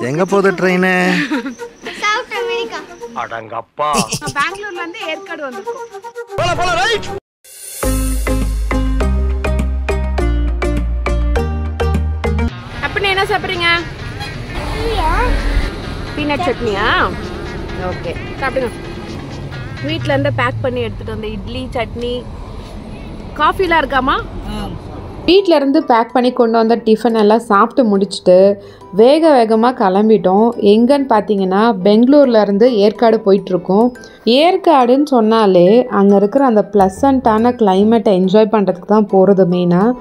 எங்க போகுது train? South America. அடங்கப்பா. பெங்களூர்ல இருந்து ஏற்காடு வந்திருக்கோம். போல போல ரைட். அப்ப என்ன சாப்பிடுறீங்க? பீனட் சட்னியா? ஓகே, சாப்பிடுங்க. வீட்ல இருந்து பேக் பண்ணி எடுத்துட்டு வந்த இட்லி சட்னி காஃபிலாம் இருக்காமா? வீட்டில் இருந்து பேக் பண்ணி கொண்டு வந்த டிஃபன் எல்லாம் சாப்பிட்டு முடிச்சுட்டு வேகமாக கிளம்பிட்டோம். எங்கன்னு பார்த்தீங்கன்னா பெங்களூர்லேருந்து ஏற்காடு போயிட்டுருக்கோம். ஏற்காடுன்னு சொன்னாலே அங்கே இருக்கிற அந்த ப்ளசண்ட்டான கிளைமேட்டை என்ஜாய் பண்ணுறதுக்கு தான் போகிறது மெயினாக.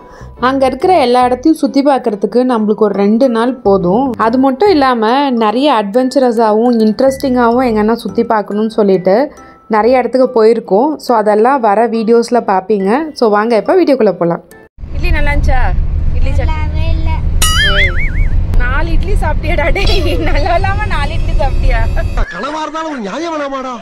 அங்கே இருக்கிற எல்லா இடத்தையும் சுற்றி பார்க்குறதுக்கு நம்மளுக்கு ஒரு 2 நாள் போதும். அது மட்டும் இல்லாமல் நிறைய அட்வென்ச்சரஸாகவும் இன்ட்ரெஸ்டிங்காகவும் எங்கன்னா சுற்றி பார்க்கணுன்னு சொல்லிட்டு நிறைய இடத்துக்கு போயிருக்கோம். ஸோ அதெல்லாம் வர வீடியோஸில் பார்ப்பீங்க. ஸோ வாங்க இப்போ வீடியோக்குள்ளே போகலாம். இட்லி நல்லா இருந்துச்சா? இட்லி நல்லாவே இல்ல. 4 இட்லி சாப்பிட்டியாடா? டேய், நல்லா இல்லாம 4 இட்லி சாப்பிட்டியா? கனவா இருந்தாலும் ஒரு நியாயம் வேணாமாடா?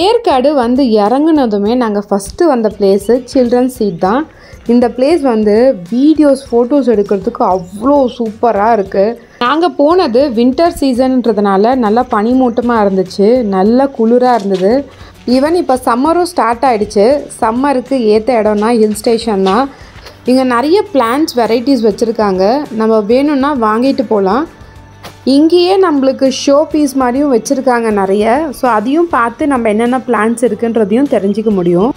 ஏற்காடு வந்து இறங்குனதுமே நாங்கள் ஃபஸ்ட்டு வந்த பிளேஸு சில்ட்ரன்ஸ் சீட் தான். இந்த பிளேஸ் வந்து வீடியோஸ் ஃபோட்டோஸ் எடுக்கிறதுக்கு அவ்வளோ சூப்பராக இருக்குது. நாங்கள் போனது வின்டர் சீசன்றதுனால நல்லா பனிமூட்டமாக இருந்துச்சு, நல்ல குளிராக இருந்தது. ஈவன் இப்போ சம்மரும் ஸ்டார்ட் ஆகிடுச்சு. சம்மருக்கு ஏற்ற இடம்னா ஹில் ஸ்டேஷன் தான். இங்கே நிறைய பிளான்ட்ஸ் வெரைட்டிஸ் வச்சுருக்காங்க, நம்ம வேணும்னா வாங்கிட்டு போகலாம். இங்கேயே நம்மளுக்கு ஷோ பீஸ் மாதிரியும் வச்சுருக்காங்க நிறைய. ஸோ அதையும் பார்த்து நம்ம என்னென்ன பிளான்ஸ் இருக்குன்றதையும் தெரிஞ்சிக்க முடியும்.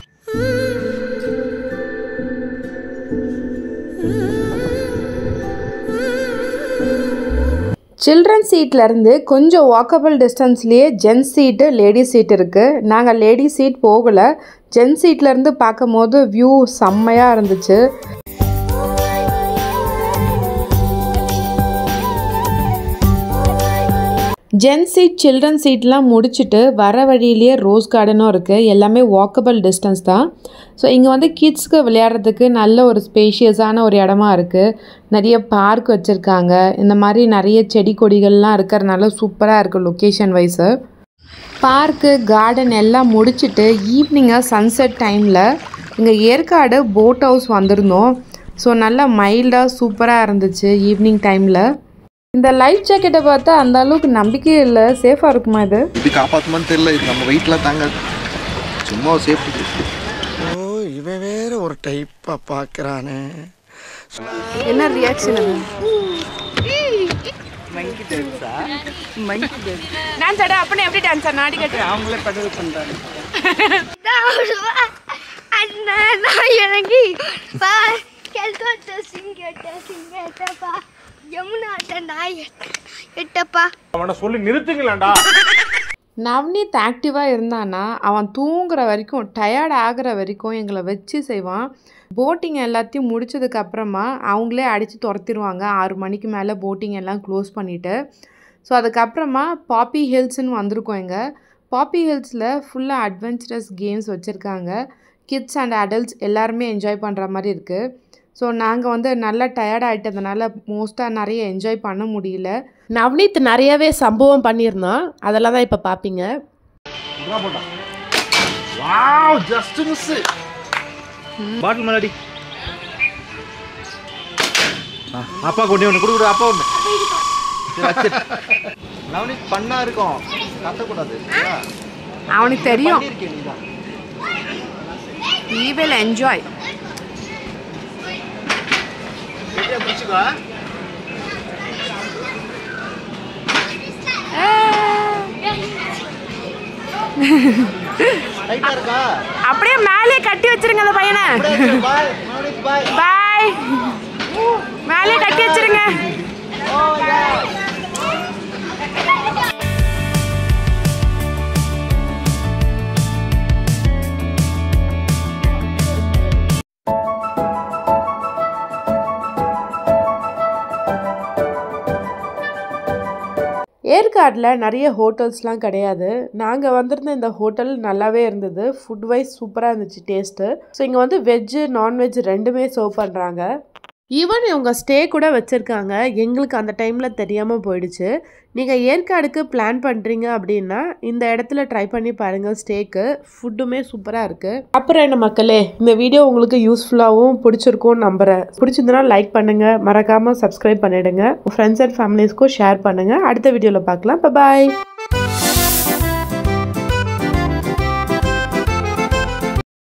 சில்ட்ரன் சீட்லேருந்து கொஞ்சம் வாக்கபிள் டிஸ்டன்ஸ்லேயே ஜென்ஸ் சீட்டு லேடிஸ் சீட் இருக்குது. நாங்கள் லேடிஸ் சீட் போகலை. ஜென்ஸ் சீட்லேருந்து பார்க்கும் போது வியூ செம்மையாக இருந்துச்சு. ஜென்ஸ் சீட் சில்ட்ரன் சீட்லாம் முடிச்சுட்டு வர வழியிலேயே ரோஸ் கார்டனும் இருக்குது. எல்லாமே வாக்கபிள் டிஸ்டன்ஸ் தான். ஸோ இங்கே வந்து கிட்ஸ்க்கு விளையாடுறதுக்கு நல்ல ஒரு ஸ்பேஷியஸான ஒரு இடமா இருக்குது. நிறைய பார்க் வச்சுருக்காங்க. இந்த மாதிரி நிறைய செடி கொடிகள்லாம் இருக்கிறதுனால சூப்பராக இருக்குது லொக்கேஷன் வைஸு. பார்க்கு கார்டன் எல்லாம் முடிச்சுட்டு ஈவினிங்காக சன்செட் டைமில் இங்கே ஏற்காடு போட் ஹவுஸ் வந்திருந்தோம். ஸோ நல்லா மைல்டாக சூப்பராக இருந்துச்சு ஈவினிங் டைமில். இந்த லைஃப் ஜாக்கெட்டை பார்த்தா அந்த அளவுக்கு நம்பிக்கையே இல்லை. சேஃபாக இருக்குமா இது? இப்படி காப்பாற்றுமான்னு தெரியல. இது நம்ம வெயிட்லாம் தாங்காது, சும்மா சேஃப்டி. ஓ, இவன் வேற ஒரு டைப்பா பாக்குறானே. என்ன ரியாக்ஷன் அது? டான்ஸ் ஆட அப்பனே எப்படி டான்ஸ் ஆட நாடி கட்டு அவங்களே படுது பண்றாங்க. அண்ணா நான் இறங்கி பா கெல்கோட்ட சிங்கட்ட பா யமுனாட்ட நாய் எட்டப்பா. அவனை சொல்லி நிறுத்துங்களேன்டா. நவ்னீத் ஆக்டிவாக இருந்தானா அவன் தூங்குற வரைக்கும், டயர்ட் ஆகிற வரைக்கும் எங்களை வச்சு செய்வான். போட்டிங் எல்லாத்தையும் முடிச்சதுக்கப்புறமா அவங்களே அடித்து துரத்திடுவாங்க. 6 மணிக்கு மேலே போட்டிங் எல்லாம் க்ளோஸ் பண்ணிவிட்டு. ஸோ அதுக்கப்புறமா பாப்பி ஹில்ஸ்ன்னு வந்திருக்கோம். இங்கே பாப்பி ஹில்ஸில் ஃபுல்லாக அட்வென்ச்சரஸ் கேம்ஸ் வச்சுருக்காங்க. கிட்ஸ் அண்ட் அடல்ட்ஸ் எல்லாருமே என்ஜாய் பண்ணுற மாதிரி இருக்குது. ஸோ நாங்கள் வந்து நல்லா டயர்ட் ஆகிட்டதுனால மோஸ்ட்டாக நிறைய என்ஜாய் பண்ண முடியல. நவ்னீத் நிறையவே சம்பவம் பண்ணியிருந்தான், அதெல்லாம் தான் இப்போ பார்ப்பீங்க. Wow, just miss. பாட்டில் மேலடி. அப்பா கொண்டு ஒன்று கொடுக்குற. அப்பா ஒன்று நவனிக் பண்ணா இருக்கும், கத்தக்கூடாது. அவனுக்கு தெரியும். He will enjoy. அப்படியே மேலே கட்டி வச்சிருங்க அந்த பையனை. பாய், மேலே கட்டி வச்சிருங்க. ஏற்காடில் நிறைய ஹோட்டல்ஸ்லாம் கிடையாது. நாங்கள் வந்திருந்த இந்த ஹோட்டல் நல்லாவே இருந்தது. ஃபுட் வைஸ் சூப்பராக இருந்துச்சு டேஸ்ட்டு. ஸோ இங்கே வந்து வெஜ்ஜு நான்வெஜ் ரெண்டுமே சர்வ் பண்ணுறாங்க. ஈவன் இவங்க ஸ்டே கூட வச்சுருக்காங்க. எங்களுக்கு அந்த டைமில் தெரியாமல் போயிடுச்சு. நீங்கள் ஏற்காடுக்கு பிளான் பண்ணுறீங்க அப்படின்னா இந்த இடத்துல ட்ரை பண்ணி பாருங்கள். ஸ்டேக்கு ஃபுட்டுமே சூப்பராக இருக்குது. அப்புறம் என்ன மக்களே, இந்த வீடியோ உங்களுக்கு யூஸ்ஃபுல்லாகவும் பிடிச்சிருக்கும்னு நம்புகிறேன். பிடிச்சிருந்தனா லைக் பண்ணுங்கள், மறக்காமல் சப்ஸ்கிரைப் பண்ணிவிடுங்க. உங்கள் ஃப்ரெண்ட்ஸ் அண்ட் ஃபேமிலிஸ்க்கும் ஷேர் பண்ணுங்கள். அடுத்த வீடியோவில் பார்க்கலாம். பாய்.